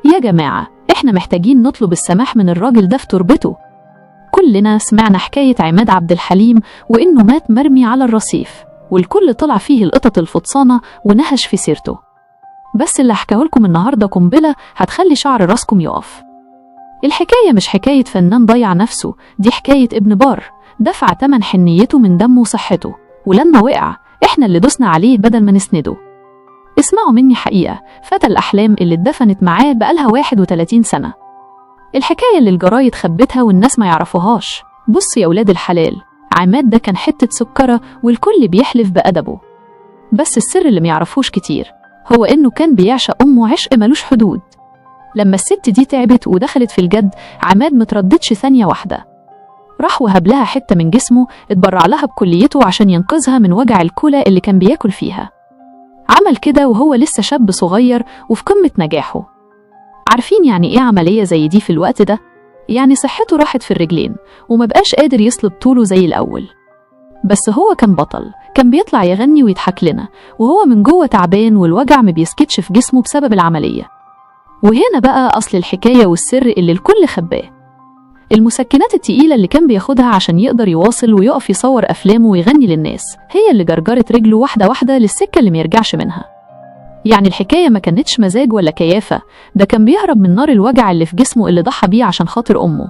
يا جماعة احنا محتاجين نطلب السماح من الراجل ده في تربته. كلنا سمعنا حكاية عماد عبد الحليم وإنه مات مرمي على الرصيف، والكل طلع فيه القطط الفطسانة ونهش في سيرته. بس اللي هحكيهولكم النهاردة قنبلة هتخلي شعر راسكم يقف. الحكاية مش حكاية فنان ضيع نفسه، دي حكاية ابن بار دفع تمن حنيته من دمه وصحته، ولما وقع احنا اللي دوسنا عليه بدل ما نسنده. اسمعوا مني حقيقة، فتى الأحلام اللي اتدفنت معاه بقالها 31 سنة. الحكاية اللي الجرايد خبتها والناس ما يعرفوهاش. بص يا ولاد الحلال، عماد ده كان حتة سكرة والكل بيحلف بأدبه. بس السر اللي ما يعرفوش كتير هو إنه كان بيعشق أمه عشق ملوش حدود. لما الست دي تعبت ودخلت في الجد، عماد مترددش ثانية واحدة، راح وهب لها حتة من جسمه، اتبرع لها بكليته عشان ينقذها من وجع الكلى اللي كان بياكل فيها. عمل كده وهو لسه شاب صغير وفي قمة نجاحه. عارفين يعني ايه عملية زي دي في الوقت ده؟ يعني صحته راحت في الرجلين وما بقاش قادر يصلب طوله زي الأول. بس هو كان بطل، كان بيطلع يغني ويضحك لنا وهو من جوه تعبان والوجع ما بيسكتش في جسمه بسبب العملية. وهنا بقى أصل الحكاية والسر اللي الكل خباه. المسكنات التقيلة اللي كان بياخدها عشان يقدر يواصل ويقف يصور أفلامه ويغني للناس هي اللي جرجرت رجله واحدة واحدة للسكة اللي ميرجعش منها. يعني الحكاية ما كانتش مزاج ولا كيافة، ده كان بيهرب من نار الوجع اللي في جسمه اللي ضحى بيه عشان خاطر أمه.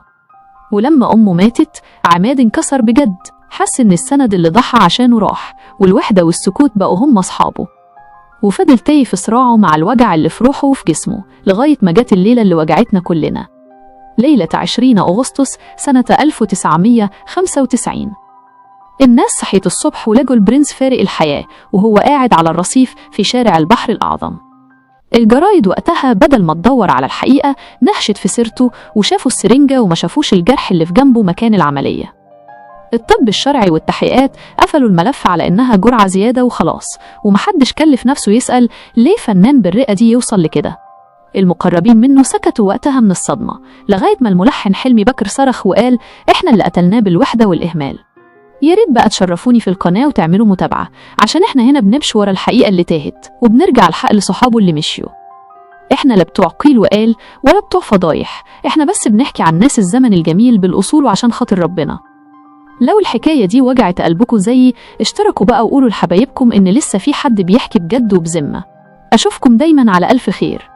ولما أمه ماتت عماد انكسر بجد، حس إن السند اللي ضحى عشانه راح، والوحدة والسكوت بقوا هم أصحابه. وفضل تايه في صراعه مع الوجع اللي في روحه وفي جسمه لغاية ما جت الليلة اللي وجعتنا كلنا، ليلة 20 أغسطس سنة 1995. الناس صحيت الصبح ولقوا البرنس فارق الحياة وهو قاعد على الرصيف في شارع البحر الأعظم. الجرايد وقتها بدل ما تدور على الحقيقة نهشت في سيرته وشافوا السرنجة وما شافوش الجرح اللي في جنبه مكان العملية. الطب الشرعي والتحقيقات قفلوا الملف على إنها جرعة زيادة وخلاص، ومحدش كلف نفسه يسأل ليه فنان بالرئة دي يوصل لكده. المقربين منه سكتوا وقتها من الصدمة لغاية ما الملحن حلمي بكر صرخ وقال إحنا اللي قتلناه بالوحدة والإهمال. يا ريت بقى تشرفوني في القناة وتعملوا متابعة، عشان إحنا هنا بنمشي ورا الحقيقة اللي تاهت وبنرجع الحق لصحابه اللي مشيوا. إحنا لا بتوع قيل وقال ولا بتوع فضايح، إحنا بس بنحكي عن ناس الزمن الجميل بالأصول وعشان خاطر ربنا. لو الحكاية دي وجعت قلبكم زيي اشتركوا بقى وقولوا لحبايبكم إن لسه في حد بيحكي بجد وبذمة. أشوفكم دايما على ألف خير.